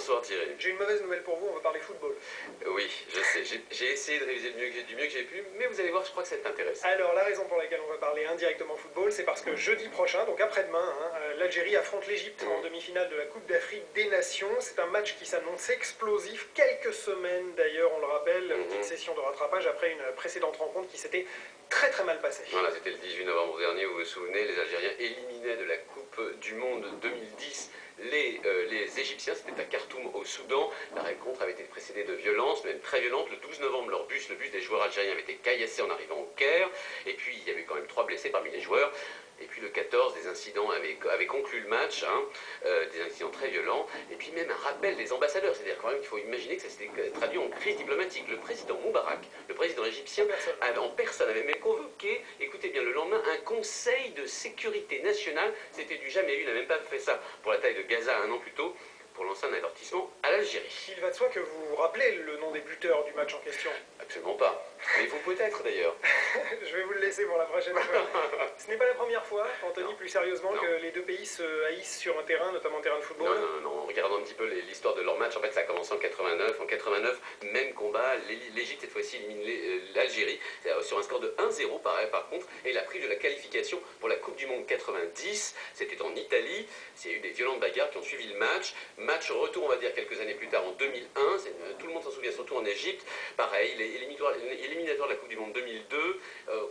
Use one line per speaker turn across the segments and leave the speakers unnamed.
Bonsoir Thierry.
J'ai une mauvaise nouvelle pour vous, on va parler football.
Oui, je sais, j'ai essayé de réviser du mieux que j'ai pu, mais vous allez voir, je crois que ça t'intéresse.
Alors la raison pour laquelle on va parler indirectement football, c'est parce que jeudi prochain, donc après-demain, l'Algérie affronte l'Égypte en demi-finale de la Coupe d'Afrique des Nations. C'est un match qui s'annonce explosif, quelques semaines d'ailleurs, on le rappelle, petite session de rattrapage après une précédente rencontre qui s'était très très mal passée.
Voilà, c'était le 18 novembre dernier, vous vous souvenez, les Algériens éliminaient de la Coupe du Monde 2010 les Égyptiens, c'était à Khartoum au Soudan. La rencontre avait été précédée de violences, même très violentes. Le 12 novembre, le bus des joueurs algériens avait été caillassé en arrivant au Caire. Et puis, il y avait quand même 3 blessés parmi les joueurs. Et puis le 14, des incidents avaient conclu le match, des incidents très violents, et puis même un rappel des ambassadeurs. C'est-à-dire quand même qu'il faut imaginer que ça s'était traduit en crise diplomatique. Le président Moubarak, le président égyptien, en personne avait même convoqué, écoutez bien, le lendemain, un conseil de sécurité nationale. C'était du jamais vu, il n'a même pas fait ça pour la taille de Gaza un an plus tôt, pour lancer un avertissement à l'Algérie.
Il va de soi que vous vous rappelez le nom des buteurs du match en question.
Absolument pas. Mais vous peut-être d'ailleurs.
Je vais vous le laisser pour la prochaine fois. Ce n'est pas la première fois, Anthony,
Non.
plus sérieusement,
Non.
que les deux pays se haïssent sur un terrain, notamment un terrain de football.
Non, regardons un petit peu l'histoire de leur match. En fait, ça a commencé en 89. En 89, même combat, l'Égypte cette fois-ci élimine l'Algérie sur un score de 1-0 par contre. Et elle a pris de la qualification pour la Coupe du Monde 90. C'était en Italie. Il y a eu des violentes bagarres qui ont suivi le match. Match retour, on va dire, quelques années plus tard, en 2001. Tout le monde s'en souvient, surtout en Égypte. Pareil, éliminatoire de la Coupe du Monde 2002.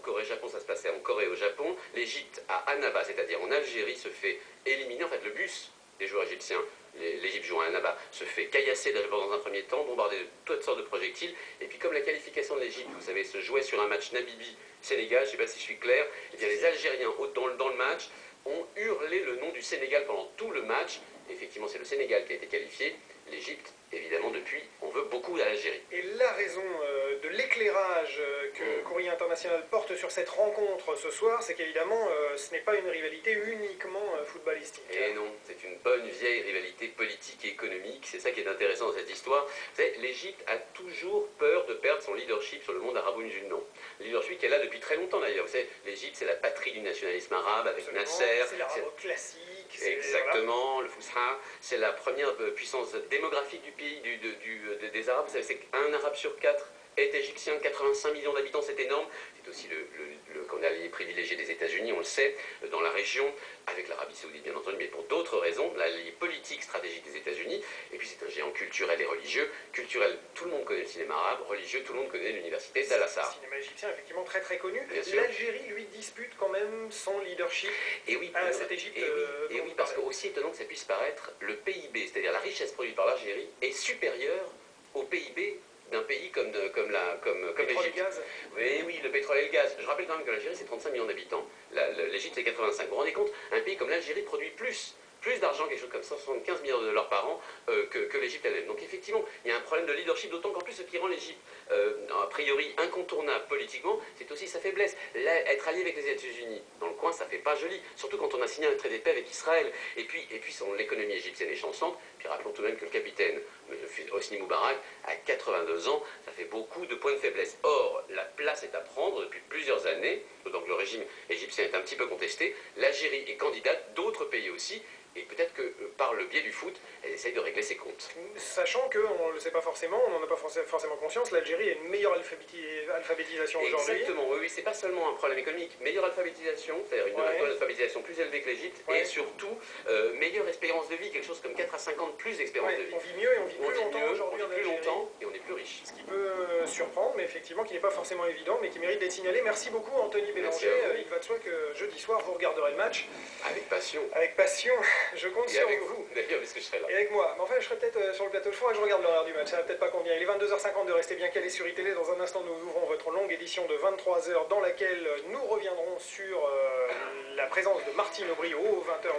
Corée-Japon, ça se passait en Corée et au Japon. L'Égypte à Annaba, c'est-à-dire en Algérie, se fait éliminer. En fait, le bus des joueurs égyptiens, l'Égypte jouant à Annaba, se fait caillasser d'abord dans un premier temps, bombarder de toutes sortes de projectiles. Et puis comme la qualification de l'Égypte, vous savez, se jouait sur un match Namibie-Sénégal, je ne sais pas si je suis clair, et bien les Algériens, dans le match, ont hurlé le nom du Sénégal pendant tout le match. Effectivement, c'est le Sénégal qui a été qualifié. L'Égypte, évidemment, depuis, on veut beaucoup à l'Algérie.
Et la raison de l'éclairage que Courrier International porte sur cette rencontre ce soir, c'est qu'évidemment, ce n'est pas une rivalité uniquement footballistique.
Et non, c'est une bonne vieille rivalité politique et économique. C'est ça qui est intéressant dans cette histoire. Vous savez, l'Égypte a toujours peur de perdre son leadership sur le monde arabo-musulman. Le leadership qu'elle a depuis très longtemps d'ailleurs. Vous savez, l'Égypte, c'est la patrie du nationalisme arabe avec Nasser.
C'est l'arabe classique.
Exactement, voilà. Le Fusha, c'est la première puissance démographique du pays, des Arabes. Vous savez, c'est qu'un Arabe sur 4 est égyptien, 85 millions d'habitants, c'est énorme. C'est aussi qu'on a les privilégiés des États-Unis, on le sait, dans la région, avec l'Arabie Saoudite bien entendu, mais pour d'autres raisons, l'allié politique stratégique des États-Unis. Et puis c'est un géant culturel et religieux. Culturel, tout le monde connaît le cinéma arabe. Religieux, tout le monde connaît l'université d'Al-Azhar.
Le cinéma égyptien, effectivement, très très connu.
L'Algérie,
lui, dispute quand même son leadership à cette Égypte.
Et oui, parce qu'aussi étonnant que ça puisse paraître, le PIB, c'est-à-dire la richesse produite par l'Algérie, est supérieure au PIB d'un pays comme l'Égypte. Oui, le pétrole et le gaz. Je rappelle quand même que l'Algérie, c'est 35 millions d'habitants. L'Égypte, c'est 85. Vous vous rendez compte, un pays comme l'Algérie produit plus d'argent, quelque chose comme 175 milliards de dollars par an, que l'Égypte elle-même. Donc effectivement, il y a un problème de leadership, d'autant qu'en plus, ce qui rend l'Égypte, a priori, incontournable politiquement, c'est aussi sa faiblesse. Là, être allié avec les États-Unis dans le coin, ça fait pas joli. Surtout quand on a signé un traité de paix avec Israël. Et puis l'économie égyptienne est chancelante. Puis rappelons tout de même que le capitaine Hosni Moubarak a 82 ans, ça fait beaucoup de points de faiblesse. Or, la place est à prendre depuis plusieurs années, d'autant que le régime égyptien est un petit peu contesté. L'Algérie est candidate, d'autres pays aussi. Et peut-être que par le biais du foot, elle essaye de régler ses comptes.
Sachant qu'on ne le sait pas forcément, on n'en a pas forcément conscience, l'Algérie a une meilleure alphabétisation aujourd'hui.
Exactement, oui, c'est pas seulement un problème économique. Meilleure alphabétisation, c'est-à-dire une alphabétisation plus élevée que l'Égypte, et surtout, meilleure espérance de vie, quelque chose comme 4 à 5 ans de plus d'espérance de vie.
On vit mieux et on vit plus longtemps aujourd'hui en Algérie.
Plus longtemps et on est plus riche.
Ce qui peut surprendre, mais effectivement qui n'est pas forcément évident, mais qui mérite d'être signalé. Merci beaucoup Anthony Bélanger. Il va de soi que jeudi soir, vous regarderez le match.
Avec passion.
Avec passion. Je compte sur vous.
D'ailleurs, parce que je serai là.
Et avec moi. Mais enfin, je serai peut-être sur le plateau de fond et je regarde l'horaire du match. Ça va peut-être pas convenir. Il est 22h52. Restez bien calés sur iTélé. Dans un instant, nous ouvrons votre longue édition de 23h dans laquelle nous reviendrons sur la présence de Martine Aubry aux 20h.